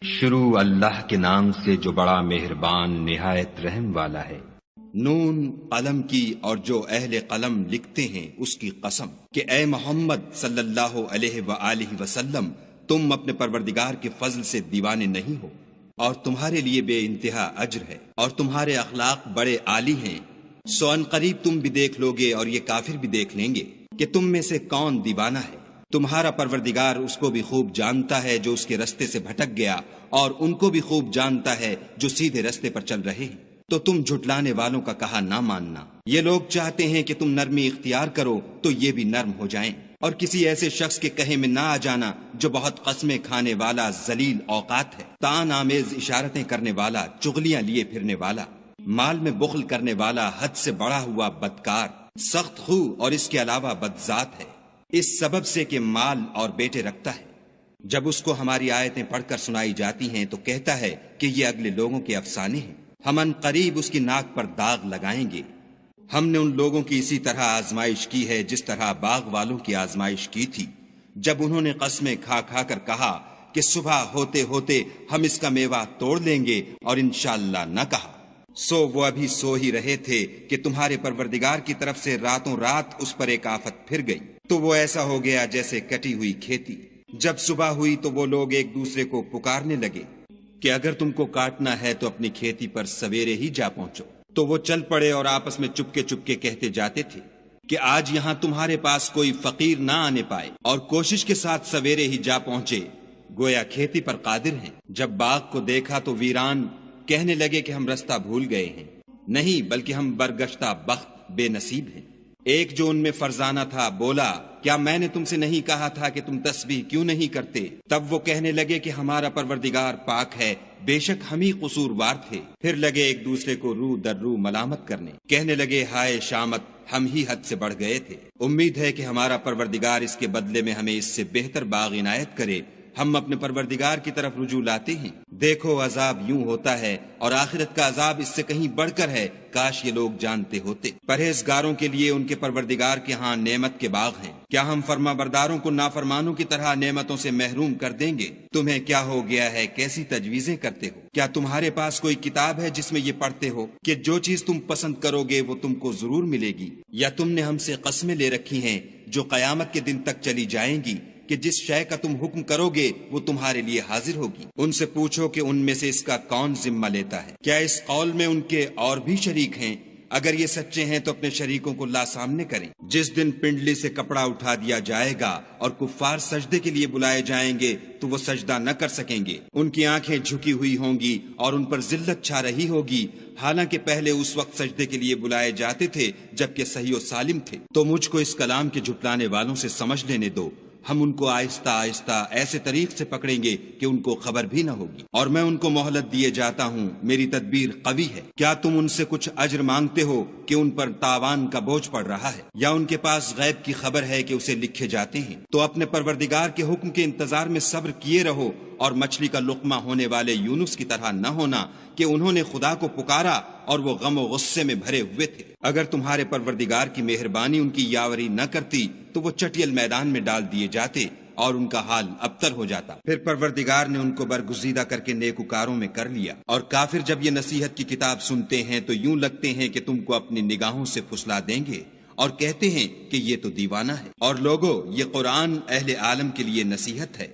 شروع اللہ کے نام سے جو بڑا مہربان نہایت رحم والا ہے۔ نون قلم کی اور جو اہل قلم لکھتے ہیں اس کی قسم کہ اے محمد صلی اللہ علیہ وآلہ وسلم تم اپنے پروردگار کے فضل سے دیوانے نہیں ہو، اور تمہارے لیے بے انتہا اجر ہے، اور تمہارے اخلاق بڑے عالی ہیں۔ سو ان قریب تم بھی دیکھ لوگے اور یہ کافر بھی دیکھ لیں گے کہ تم میں سے کون دیوانہ ہے۔ تمہارا پروردگار اس کو بھی خوب جانتا ہے جو اس کے رستے سے بھٹک گیا، اور ان کو بھی خوب جانتا ہے جو سیدھے رستے پر چل رہے ہیں۔ تو تم جھٹلانے والوں کا کہا نہ ماننا۔ یہ لوگ چاہتے ہیں کہ تم نرمی اختیار کرو تو یہ بھی نرم ہو جائیں، اور کسی ایسے شخص کے کہے میں نہ آ جانا جو بہت قسمیں کھانے والا ذلیل اوقات ہے، طعن آمیز اشارتیں کرنے والا، چغلیاں لیے پھرنے والا، مال میں بخل کرنے والا، حد سے بڑا ہوا بدکار، سخت خو اور اس کے علاوہ بدذات ہے، اس سبب سے کہ مال اور بیٹے رکھتا ہے۔ جب اس کو ہماری آیتیں پڑھ کر سنائی جاتی ہیں تو کہتا ہے کہ یہ اگلے لوگوں کے افسانے ہیں، ہم ان قریب اس کی ناک پر داغ لگائیں گے۔ ہم نے ان لوگوں کی اسی طرح آزمائش کی ہے جس طرح باغ والوں کی آزمائش کی تھی، جب انہوں نے قسمیں کھا کھا کر کہا کہ صبح ہوتے ہوتے ہم اس کا میوہ توڑ لیں گے، اور انشاءاللہ نہ کہا۔ سو وہ ابھی سو ہی رہے تھے کہ تمہارے پروردگار کی طرف سے راتوں رات اس پر ایک آفت پھر گئی، تو وہ ایسا ہو گیا جیسے کٹی ہوئی کھیتی۔ جب صبح ہوئی تو وہ لوگ ایک دوسرے کو پکارنے لگے کہ اگر تم کو کاٹنا ہے تو اپنی کھیتی پر سویرے ہی جا پہنچو۔ تو وہ چل پڑے اور آپس میں چپکے چپکے کہتے جاتے تھے کہ آج یہاں تمہارے پاس کوئی فقیر نہ آنے پائے، اور کوشش کے ساتھ سویرے ہی جا پہنچے، گویا کھیتی پر قادر ہیں۔ جب باغ کو دیکھا تو ویران کہنے لگے کہ ہم رستہ بھول گئے ہیں، نہیں بلکہ ہم برگشتہ بخت بے نصیب ہیں۔ ایک جو ان میں فرزانہ تھا بولا، کیا میں نے تم سے نہیں کہا تھا کہ تم تسبیح کیوں نہیں کرتے؟ تب وہ کہنے لگے کہ ہمارا پروردگار پاک ہے، بے شک ہم ہی قصوروار تھے۔ پھر لگے ایک دوسرے کو رو در رو ملامت کرنے، کہنے لگے ہائے شامت، ہم ہی حد سے بڑھ گئے تھے۔ امید ہے کہ ہمارا پروردگار اس کے بدلے میں ہمیں اس سے بہتر باغ عنایت کرے۔ ہم اپنے پروردگار کی طرف رجوع لاتے ہیں۔ دیکھو عذاب یوں ہوتا ہے، اور آخرت کا عذاب اس سے کہیں بڑھ کر ہے، کاش یہ لوگ جانتے ہوتے۔ پرہیزگاروں کے لیے ان کے پروردگار کے ہاں نعمت کے باغ ہیں۔ کیا ہم فرما برداروں کو نافرمانوں کی طرح نعمتوں سے محروم کر دیں گے؟ تمہیں کیا ہو گیا ہے، کیسی تجویزیں کرتے ہو؟ کیا تمہارے پاس کوئی کتاب ہے جس میں یہ پڑھتے ہو کہ جو چیز تم پسند کرو گے وہ تم کو ضرور ملے گی؟ یا تم نے ہم سے قسمیں لے رکھی ہیں جو قیامت کے دن تک چلی جائیں گی کہ جس شے کا تم حکم کرو گے وہ تمہارے لیے حاضر ہوگی؟ ان سے پوچھو کہ ان میں سے اس کا کون ذمہ لیتا ہے؟ کیا اس قول میں ان کے اور بھی شریک ہیں؟ اگر یہ سچے ہیں تو اپنے شریکوں کو لا سامنے کریں۔ جس دن پنڈلی سے کپڑا اٹھا دیا جائے گا اور کفار سجدے کے لیے بلائے جائیں گے تو وہ سجدہ نہ کر سکیں گے، ان کی آنکھیں جھکی ہوئی ہوں گی اور ان پر ذلت چھا رہی ہوگی، حالانکہ پہلے اس وقت سجدے کے لیے بلائے جاتے تھے جبکہ صحیح و سالم تھے۔ تو مجھ کو اس کلام کے جھٹلانے والوں سے سمجھ لینے دو، ہم ان کو آہستہ آہستہ ایسے طریق سے پکڑیں گے کہ ان کو خبر بھی نہ ہوگی، اور میں ان کو مہلت دیے جاتا ہوں، میری تدبیر قوی ہے۔ کیا تم ان سے کچھ اجر مانگتے ہو کہ ان پر تاوان کا بوجھ پڑ رہا ہے، یا ان کے پاس غیب کی خبر ہے کہ اسے لکھے جاتے ہیں؟ تو اپنے پروردگار کے حکم کے انتظار میں صبر کیے رہو، اور مچھلی کا لقمہ ہونے والے یونس کی طرح نہ ہونا کہ انہوں نے خدا کو پکارا اور وہ غم و غصے میں بھرے ہوئے تھے۔ اگر تمہارے پروردگار کی مہربانی ان کی یاوری نہ کرتی تو وہ چٹیل میدان میں ڈال دیے جاتے اور ان کا حال ابتر ہو جاتا۔ پھر پروردگار نے ان کو برگزیدہ کر کے نیکوکاروں میں کر لیا، اور کافر جب یہ نصیحت کی کتاب سنتے ہیں تو یوں لگتے ہیں کہ تم کو اپنی نگاہوں سے پھسلا دیں گے، اور کہتے ہیں کہ یہ تو دیوانہ ہے۔ اور لوگو، یہ قرآن اہل عالم کے لیے نصیحت ہے۔